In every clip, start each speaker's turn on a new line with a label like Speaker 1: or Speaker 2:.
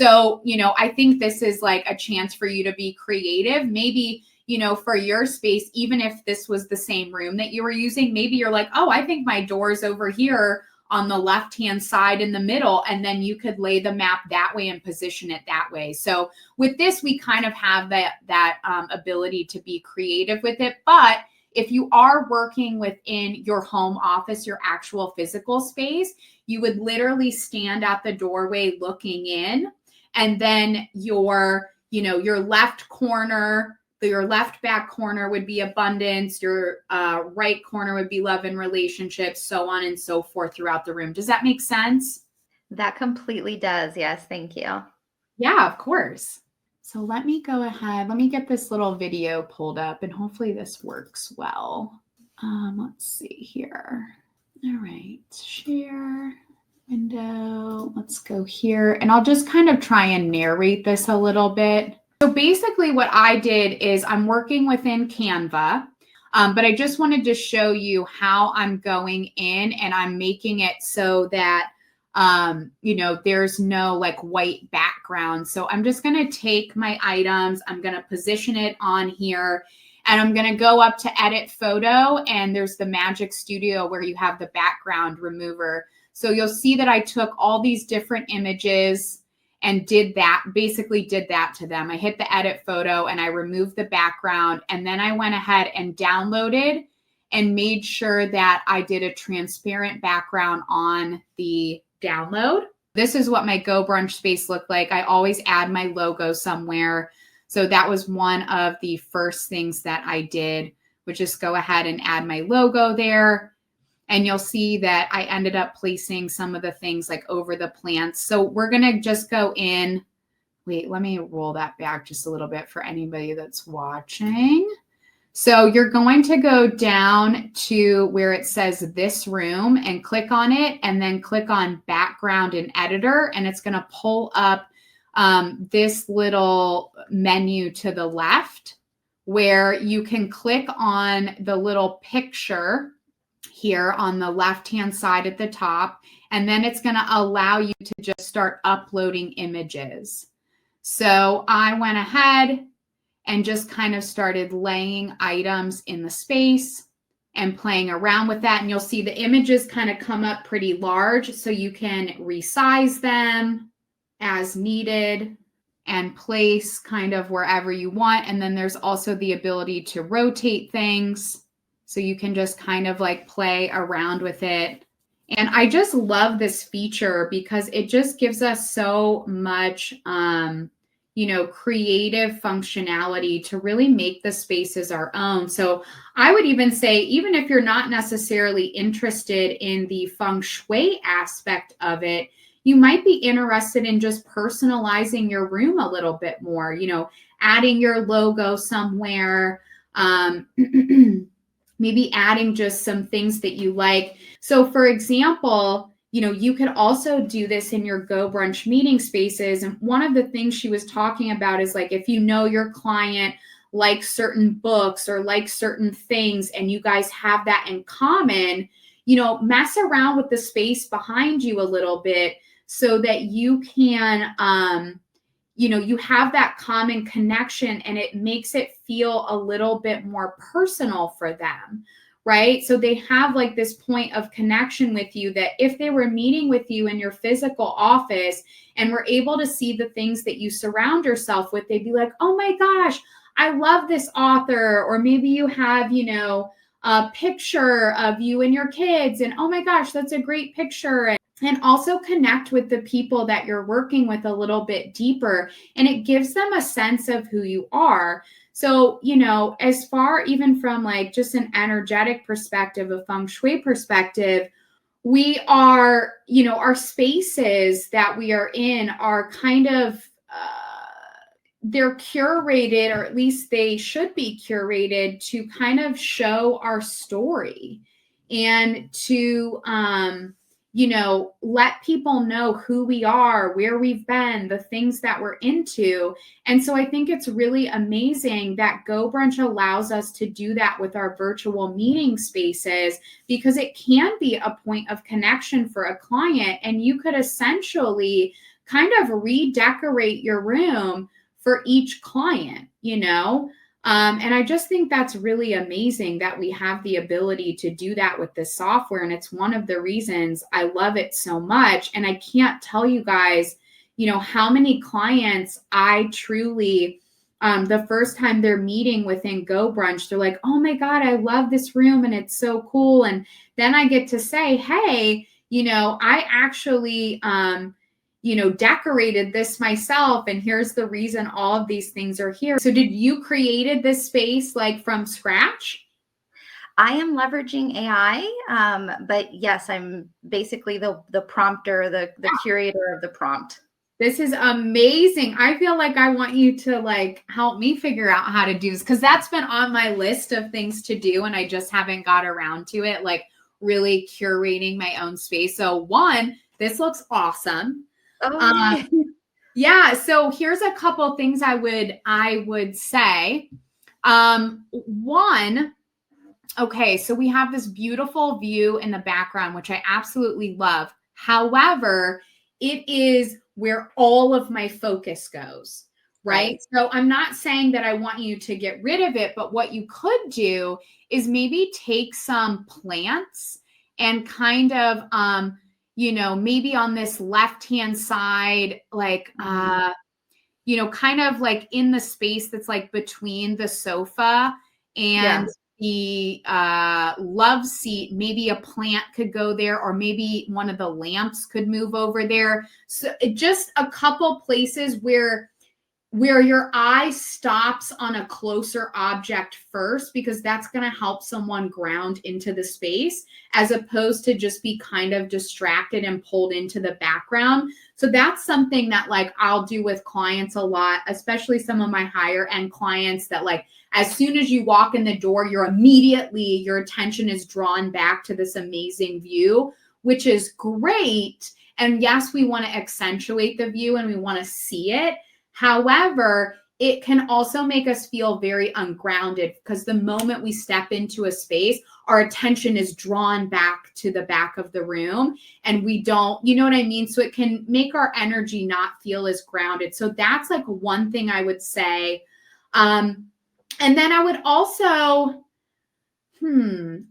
Speaker 1: So, I think this is like a chance for you to be creative. Maybe, for your space, even if this was the same room that you were using, maybe you're like, oh, I think my door's over here on the left-hand side in the middle, and then you could lay the map that way and position it that way. So with this, we kind of have that ability to be creative with it. But if you are working within your home office, your actual physical space, you would literally stand at the doorway looking in, and then your left corner, your left back corner would be abundance, your right corner would be love and relationships, so on and so forth throughout the room. Does that make sense?
Speaker 2: That completely does. Yes, thank you.
Speaker 1: Yeah, of course. So let me go ahead. Let me get this little video pulled up, and hopefully this works well. Let's see here. All right, share window. Let's go here, and I'll just kind of try and narrate this a little bit. So basically what I did is I'm working within Canva, but I just wanted to show you how I'm going in and I'm making it so that, there's no like white background. So I'm just going to take my items, I'm going to position it on here, and I'm going to go up to edit photo, and there's the Magic Studio where you have the background remover. So you'll see that I took all these different images and basically did that to them. I hit the edit photo and I removed the background, and then I went ahead and downloaded and made sure that I did a transparent background on the download. This is what my GoBrunch space looked like. I always add my logo somewhere. So that was one of the first things that I did, was just go ahead and add my logo there. And you'll see that I ended up placing some of the things like over the plants. So we're going to just go in. Wait, let me roll that back just a little bit for anybody that's watching. So you're going to go down to where it says this room and click on it, and then click on background and editor. And it's going to pull up this little menu to the left where you can click on the little picture here on the left-hand side at the top, and then it's going to allow you to just start uploading images. So I went ahead and just kind of started laying items in the space and playing around with that, and you'll see the images kind of come up pretty large, so you can resize them as needed and place kind of wherever you want. And then there's also the ability to rotate things. So you can just kind of like play around with it. And I just love this feature because it just gives us so much, creative functionality to really make the spaces our own. So I would even say, even if you're not necessarily interested in the Feng Shui aspect of it, you might be interested in just personalizing your room a little bit more, adding your logo somewhere, maybe adding just some things that you like. So for example, you could also do this in your GoBrunch meeting spaces. And one of the things she was talking about is like, if your client likes certain books or likes certain things and you guys have that in common, mess around with the space behind you a little bit so that you can, you have that common connection, and it makes it feel a little bit more personal for them, right? So they have like this point of connection with you that if they were meeting with you in your physical office and were able to see the things that you surround yourself with, they'd be like, oh my gosh, I love this author. Or maybe you have, a picture of you and your kids, and oh my gosh, that's a great picture. And also connect with the people that you're working with a little bit deeper. And it gives them a sense of who you are. So, as far even from like just an energetic perspective, a Feng Shui perspective, we are, our spaces that we are in are kind of, they're curated, or at least they should be curated to kind of show our story and to, let people know who we are, where we've been, the things that we're into. And so I think it's really amazing that GoBrunch allows us to do that with our virtual meeting spaces, because it can be a point of connection for a client. And you could essentially kind of redecorate your room for each client, you know? And I just think that's really amazing that we have the ability to do that with this software. And it's one of the reasons I love it so much. And I can't tell you guys, you know, how many clients I truly, the first time they're meeting within GoBrunch, they're like, oh my God, I love this room and it's so cool. And then I get to say, hey, you know, I actually, you know, decorated this myself, and here's the reason all of these things are here. So did you created this space like from scratch?
Speaker 2: I am leveraging AI, but yes, I'm basically the prompter, the curator of the prompt.
Speaker 1: This is amazing. I feel like I want you to like help me figure out how to do this, because that's been on my list of things to do and I just haven't got around to it, like really curating my own space. So one, this looks awesome.
Speaker 2: Oh,
Speaker 1: Yeah, so here's a couple things I would say. One, okay, so we have this beautiful view in the background, which I absolutely love. However, it is where all of my focus goes, right? So I'm not saying that I want you to get rid of it, but what you could do is maybe take some plants and kind of, you know, maybe on this left-hand side, like, you know, kind of like in the space that's like between the sofa and the love seat, maybe a plant could go there, or maybe one of the lamps could move over there. So just a couple places where your eye stops on a closer object first, because that's going to help someone ground into the space, as opposed to just be kind of distracted and pulled into the background. So that's something that like I'll do with clients a lot, especially some of my higher end clients, that like as soon as you walk in the door, your attention is drawn back to this amazing view, which is great. And yes, we want to accentuate the view and we want to see it. However, it can also make us feel very ungrounded, because the moment we step into a space, our attention is drawn back to the back of the room and we don't, you know what I mean? So it can make our energy not feel as grounded. So that's like one thing I would say. And then I would also,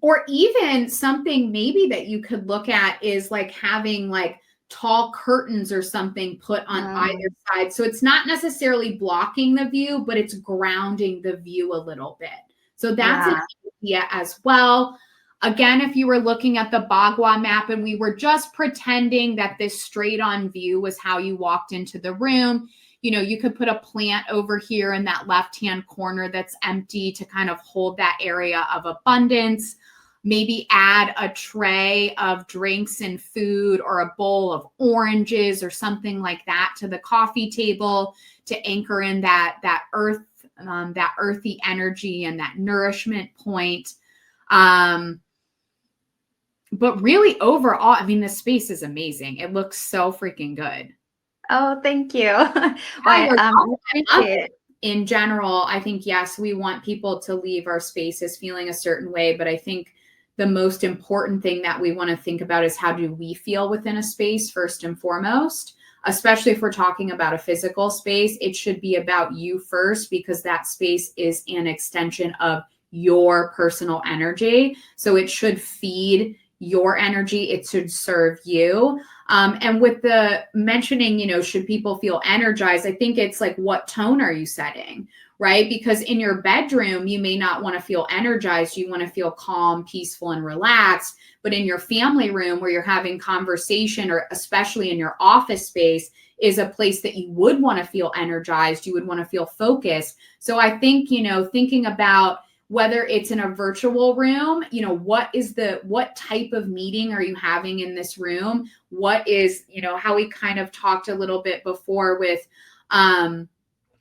Speaker 1: or even something maybe that you could look at is like having like tall curtains or something put on either side. So it's not necessarily blocking the view, but it's grounding the view a little bit. So that's an idea as well. Again, if you were looking at the Bagua map and we were just pretending that this straight on view was how you walked into the room, you know, you could put a plant over here in that left-hand corner that's empty to kind of hold that area of abundance. Maybe add a tray of drinks and food, or a bowl of oranges or something like that to the coffee table to anchor in that earthy energy and that nourishment point. But really overall, I mean, the space is amazing. It looks so freaking good.
Speaker 2: Oh, thank you.
Speaker 1: Appreciate it. In general, I think, yes, we want people to leave our spaces feeling a certain way, but I think the most important thing that we want to think about is how do we feel within a space first and foremost, especially if we're talking about a physical space. It should be about you first, because that space is an extension of your personal energy. So it should feed your energy. It should serve you. And with the mentioning, you know, should people feel energized? I think it's like, what tone are you setting? Right? Because in your bedroom, you may not want to feel energized. You want to feel calm, peaceful, and relaxed. But in your family room where you're having conversation, or especially in your office space, is a place that you would want to feel energized. You would want to feel focused. So I think, you know, thinking about whether it's in a virtual room, you know, what type of meeting are you having in this room? What is, you know, how we kind of talked a little bit before with,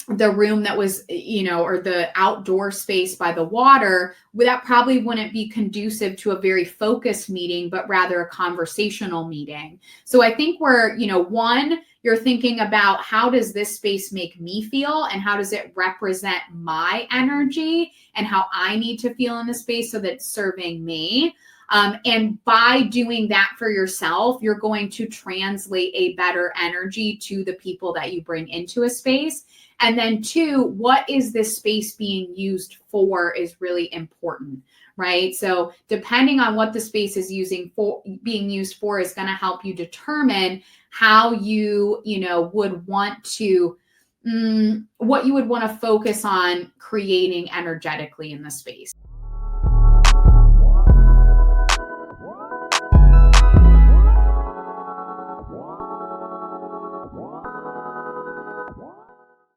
Speaker 1: the room that was, you know, or the outdoor space by the water, that probably wouldn't be conducive to a very focused meeting, but rather a conversational meeting. So I think we're, you know, one, you're thinking about how does this space make me feel, and how does it represent my energy and how I need to feel in the space so that it's serving me. And by doing that for yourself, you're going to translate a better energy to the people that you bring into a space. And then two, what is this space being used for is really important, right? So depending on what the space is being used for is going to help you determine how you would want to, what you would want to focus on creating energetically in the space.